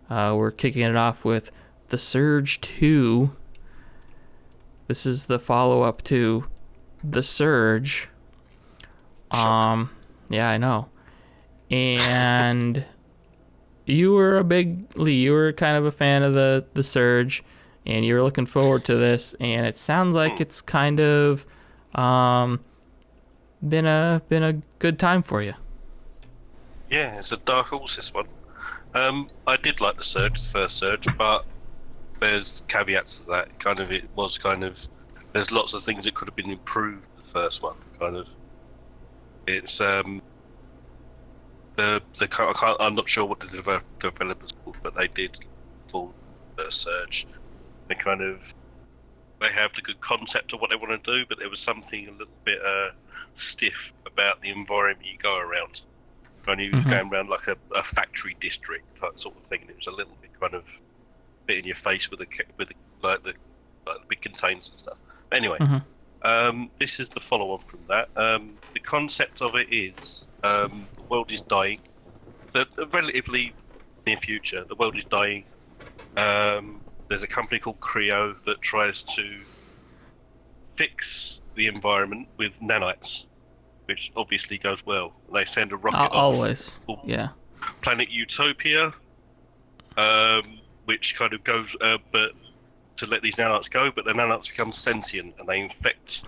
We're kicking it off with The Surge 2. This is the follow-up to The Surge. Yeah, I know. And you were Leigh, you were kind of a fan of the Surge, and you were looking forward to this, and it sounds like it's kind of been a good time for you. Yeah, it's a dark horse, this one. I did like the first Surge, but there's caveats to that. There's lots of things that could have been improved. The first one, it's I'm not sure what the developers called, but they did full Surge. They have the good concept of what they want to do, but there was something a little bit stiff about the environment you go around. When you was going around like a factory district type sort of thing, and it was a little bit kind of bit in your face with the big containers and stuff. Anyway, this is the follow-on from that. The concept of it is the world is dying. So relatively near future, the world is dying. There's a company called Creo that tries to fix the environment with nanites, which obviously goes well. They send a rocket always, off yeah. Planet Utopia, which kind of goes, but to let these nanites go, but the nanites become sentient and they infect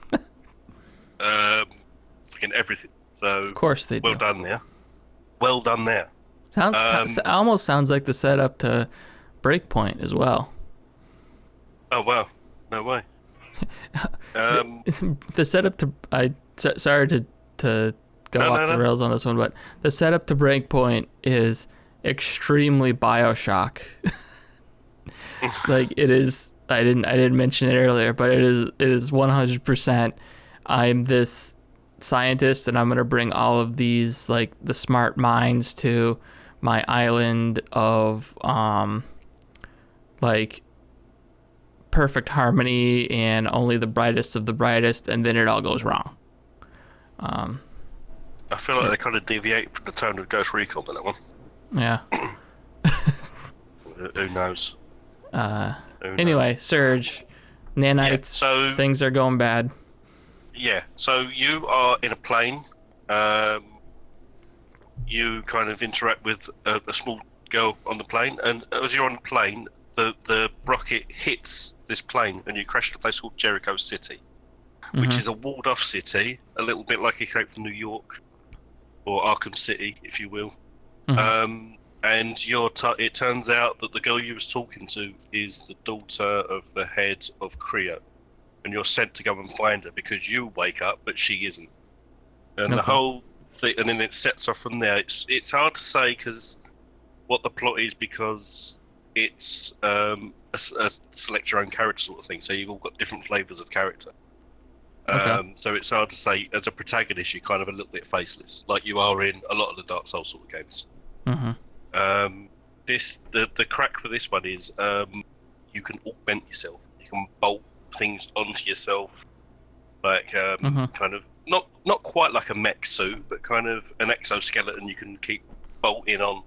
fucking everything. So of course they do. Well done there. Well done there. Almost sounds like the setup to Breakpoint as well. Oh wow, no way. The setup to sorry to go off the rails on this one, but the setup to Breakpoint is extremely BioShock. Like it is. I didn't mention it earlier, but it is 100%. I'm this scientist, and I'm gonna bring all of these like the smart minds to my island of like perfect harmony and only the brightest of the brightest, and then it all goes wrong. I feel like they kind of deviate from the tone of Ghost Recon on that one. Yeah. Who knows? Anyway, Surge, nanites, yeah, so, things are going bad. Yeah, so you are in a plane. You kind of interact with a small girl on the plane, and as you're on the plane, the rocket hits this plane, and you crash at a place called Jericho City, which is a walled-off city, a little bit like Escape from New York, or Arkham City, if you will. And it turns out that the girl you was talking to is the daughter of the head of Creo, and you're sent to go and find her because you wake up, but she isn't. And the whole thing, and then it sets off from there. It's hard to say what the plot is, because it's a select your own character sort of thing. So you've all got different flavors of character. So it's hard to say. As a protagonist, you're kind of a little bit faceless, like you are in a lot of the Dark Souls sort of games. The crack for this one is you can augment yourself. You can bolt things onto yourself, like kind of not quite like a mech suit, but kind of an exoskeleton you can keep bolting on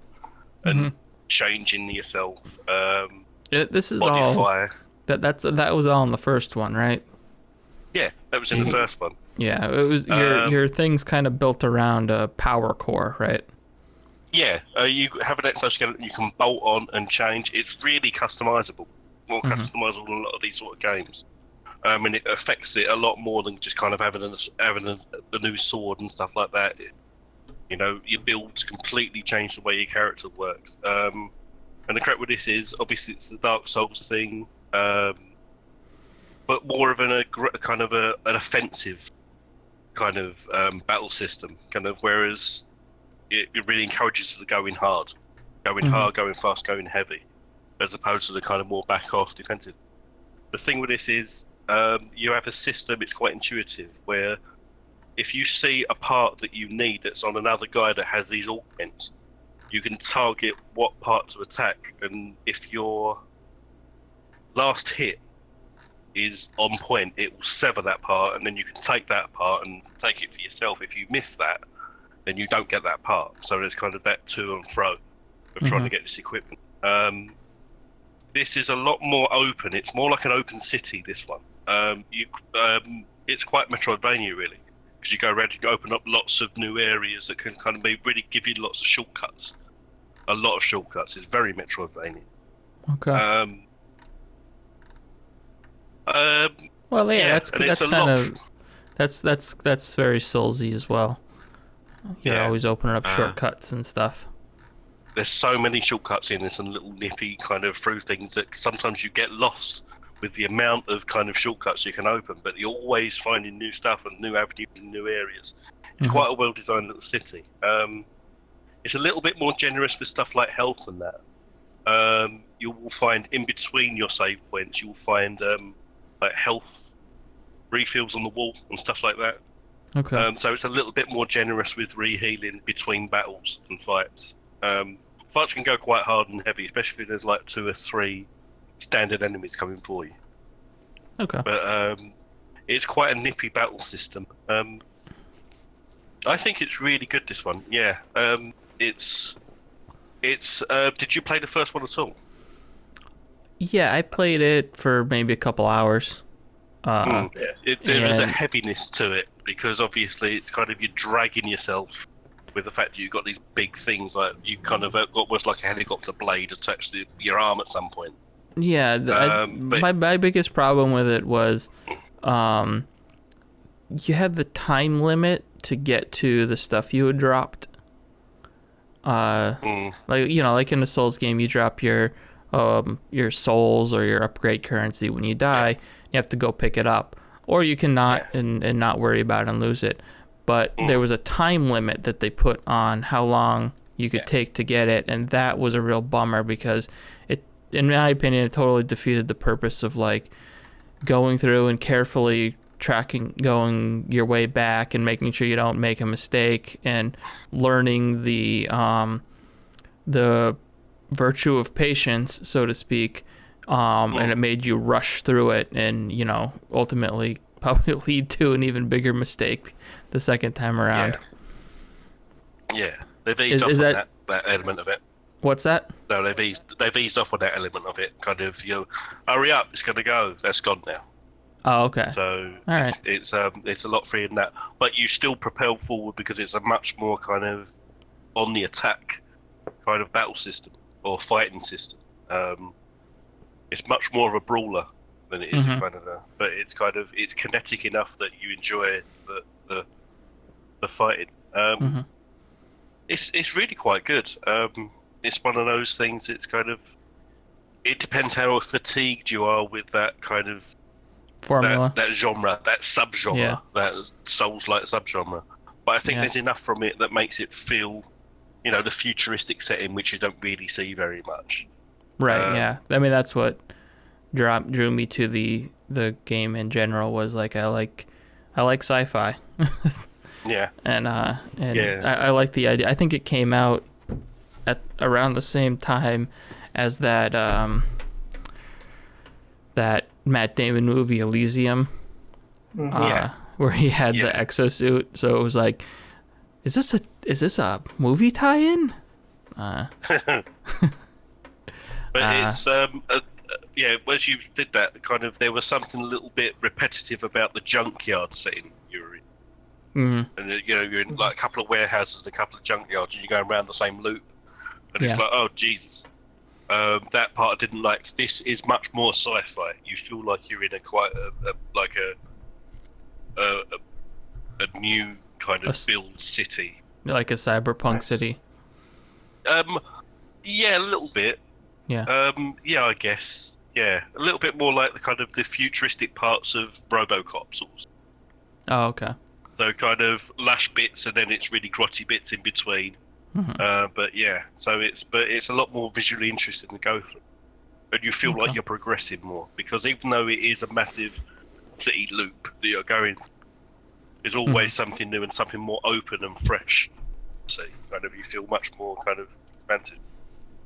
and changing yourself. This is modify. all that was all in the first one, right? Yeah, that was in the first one. Yeah, it was your thing's kind of built around a power core, right? Yeah, you have an exoskeleton you can bolt on and change. It's really customizable, more customizable than a lot of these sort of games. And it affects it a lot more than just kind of having a new sword and stuff like that. Your builds completely change the way your character works. And the crack with this is, obviously, it's the Dark Souls thing, but more of an offensive kind of battle system, whereas it really encourages you to go in hard, going fast, going heavy, as opposed to the kind of more back off defensive. The thing with this is, you have a system, it's quite intuitive, where if you see a part that you need that's on another guy that has these augments, you can target what part to attack, and if your last hit is on point, it will sever that part, and then you can take that part and take it for yourself. If you miss that, then you don't get that part. So there's kind of that to and fro of trying to get this equipment. This is a lot more open. It's more like an open city. This one. It's quite Metroidvania really, because you go around, you can open up lots of new areas that can kind of really give you lots of shortcuts. A lot of shortcuts. It's very Metroidvania. Okay. Well, yeah, yeah, that's kind of that's very Soulsy as well. You're always opening up shortcuts and stuff. There's so many shortcuts in this and little nippy kind of through things that sometimes you get lost with the amount of kind of shortcuts you can open, but you're always finding new stuff and new avenues and new areas. It's quite a well-designed little city. It's a little bit more generous with stuff like health and that. You will find in between your save points, you will find like health refills on the wall and stuff like that. Okay. So it's a little bit more generous with re-healing between battles and fights. Fights can go quite hard and heavy, especially if there's like 2 or 3 standard enemies coming for you. Okay. But it's quite a nippy battle system. I think it's really good, this one. Yeah. It's. Did you play the first one at all? Yeah, I played it for maybe a couple hours. There is a heaviness to it because obviously it's kind of you're dragging yourself with the fact that you've got these big things, like you kind of got almost like a helicopter blade attached to your arm at some point. Yeah, my biggest problem with it was you had the time limit to get to the stuff you had dropped. Like like in the Souls game, you drop your souls or your upgrade currency when you die. You have to go pick it up, or you can not and not worry about it and lose it. But there was a time limit that they put on how long you could take to get it, and that was a real bummer because it, in my opinion, it totally defeated the purpose of like going through and carefully going your way back and making sure you don't make a mistake and learning the virtue of patience, so to speak. And it made you rush through it and, ultimately probably lead to an even bigger mistake the second time around. Yeah. They've eased off on that element of it. What's that? No, they've eased off on that element of it. Kind of, hurry up, it's going to go. That's gone now. Oh, okay. So all right. It's a lot freer than that. But you still propel forward because it's a much more kind of on the attack kind of battle system or fighting system. It's much more of a brawler than it is kind of but it's kinetic enough that you enjoy the fighting. It's really quite good. It's one of those things. It's kind of, it depends how fatigued you are with that kind of formula, that genre, that subgenre, that Souls-like subgenre. But I think there's enough from it that makes it feel, the futuristic setting, which you don't really see very much. Right. Yeah. I mean, that's what drew me to the game in general. Was like I like sci-fi. Yeah. And I like the idea. I think it came out at around the same time as that Matt Damon movie Elysium, where he had the exosuit. So it was like, is this a movie tie-in? But it's as you did that, kind of there was something a little bit repetitive about the junkyard setting you were in. And you're in like a couple of warehouses, a couple of junkyards, and you're going around the same loop. And it's like, oh Jesus, that part I didn't like. This is much more sci-fi. You feel like you're in a new kind of build city, like a cyberpunk city. Yeah, a little bit. Yeah. I guess. Yeah, a little bit more like the kind of the futuristic parts of RoboCop sorts. Oh, okay. So kind of lush bits, and then it's really grotty bits in between. But yeah, so it's a lot more visually interesting to go through, and you feel like you're progressing more because even though it is a massive city loop that you're going, there's always something new and something more open and fresh. So kind of you feel much more kind of expansive.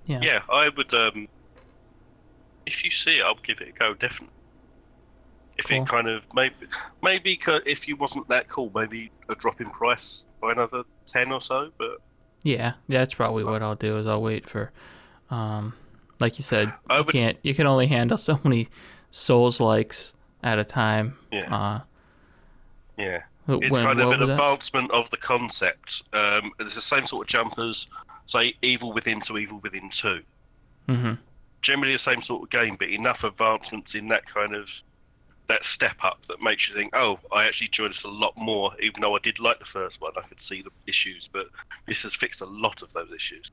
Yeah, I would. If you see it, I'll give it a go. Definitely. If it kind of maybe if you wasn't that cool, maybe a drop in price by another 10 or so. But yeah, that's probably what I'll do. Is I'll wait for Like you said, I you would- can't. You can only handle so many Souls likes at a time. Yeah. Yeah. When- It's kind of what an was that? advancement of the concept. It's the same sort of jump as, say, Evil Within to Evil Within 2. Mm-hmm. Generally the same sort of game, but enough advancements in that kind of that step up that makes you think, oh, I actually enjoyed this a lot more, even though I did like the first one. I could see the issues, but this has fixed a lot of those issues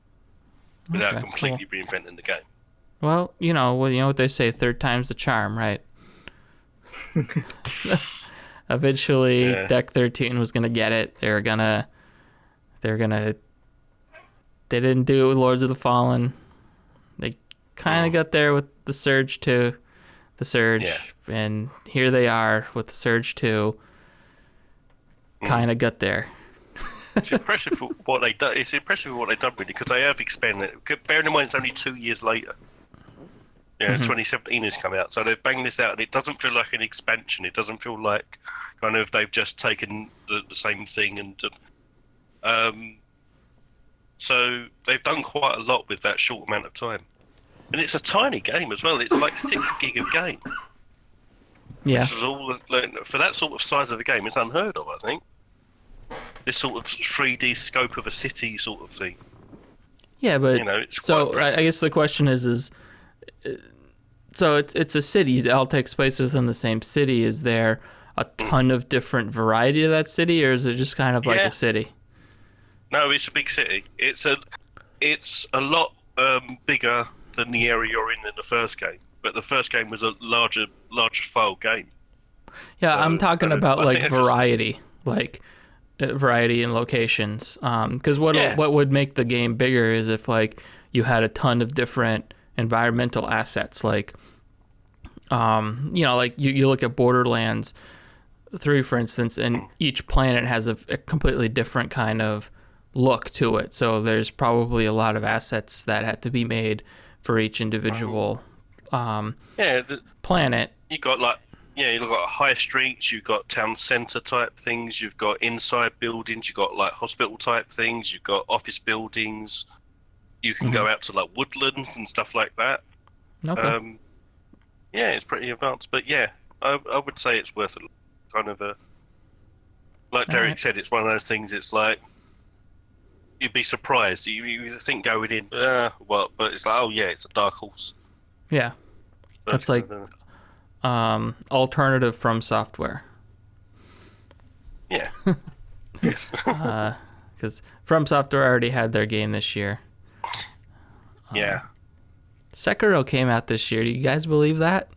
without Okay, completely reinventing the game. Well, you know what they say, third time's the charm, right? Eventually, Yeah. Deck 13 was gonna get it. They didn't do it with Lords of the Fallen. They kind of got there with the Surge 2, and here they are with the Surge 2. Kind of got there. It's impressive what they done. It's impressive what they've done, really, because they have expanded it. Bearing in mind it's only 2 years later. Yeah, 2017 has come out, so they've banged this out, and it doesn't feel like an expansion. It doesn't feel like kind of they've just taken the same thing and. So they've done quite a lot with that short amount of time, and it's a tiny game as well. It's like 6 gig of game. Yeah. Which is all for that sort of size of a game. It's unheard of, I think. This sort of 3D scope of a city sort of thing. Yeah, but It's quite so impressive. I guess the question is so it's a city. It all takes place within the same city. Is there a ton of different variety of that city, or is it just kind of like Yeah. a city? No, it's a big city. It's a lot bigger than the area you're in the first game. But the first game was a larger file game. Yeah, So, I'm talking I about think like I just- variety, like variety in locations. Because Yeah. what would make the game bigger is if like you had a ton of different environmental assets, like like you look at Borderlands 3, for instance, and each planet has a completely different kind of look to it. So there's probably a lot of assets that had to be made for each individual planet. You got you've got high streets, you've got town centre type things, you've got inside buildings, you've got like hospital type things, you've got office buildings. You can go out to like woodlands and stuff like that. Okay. Yeah, it's pretty advanced, but yeah, I would say it's worth a kind of a. Like Derek Alright. said, it's one of those things. It's like you'd be surprised. You think going in, but it's like, oh yeah, it's a dark horse. Yeah. So That's like alternative From Software. yeah. Yes. Because From Software already had their game this year. Yeah. Sekiro came out this year. Do you guys believe that?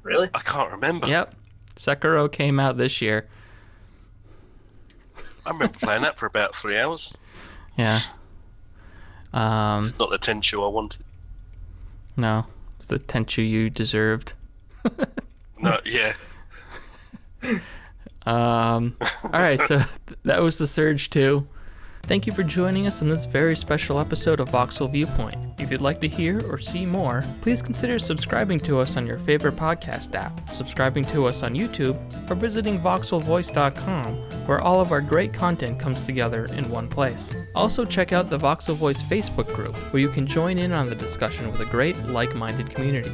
Really? I can't remember. Yep. Sekiro came out this year. I remember playing that for about 3 hours. Yeah. It's not the Tenchu I wanted. No. It's the Tenchu you deserved. No, yeah. All right, so that was the Surge 2. Thank you for joining us on this very special episode of Voxel Viewpoint. If you'd like to hear or see more, please consider subscribing to us on your favorite podcast app, subscribing to us on YouTube, or visiting voxelvoice.com, where all of our great content comes together in one place. Also check out the Voxel Voice Facebook group, where you can join in on the discussion with a great, like-minded community.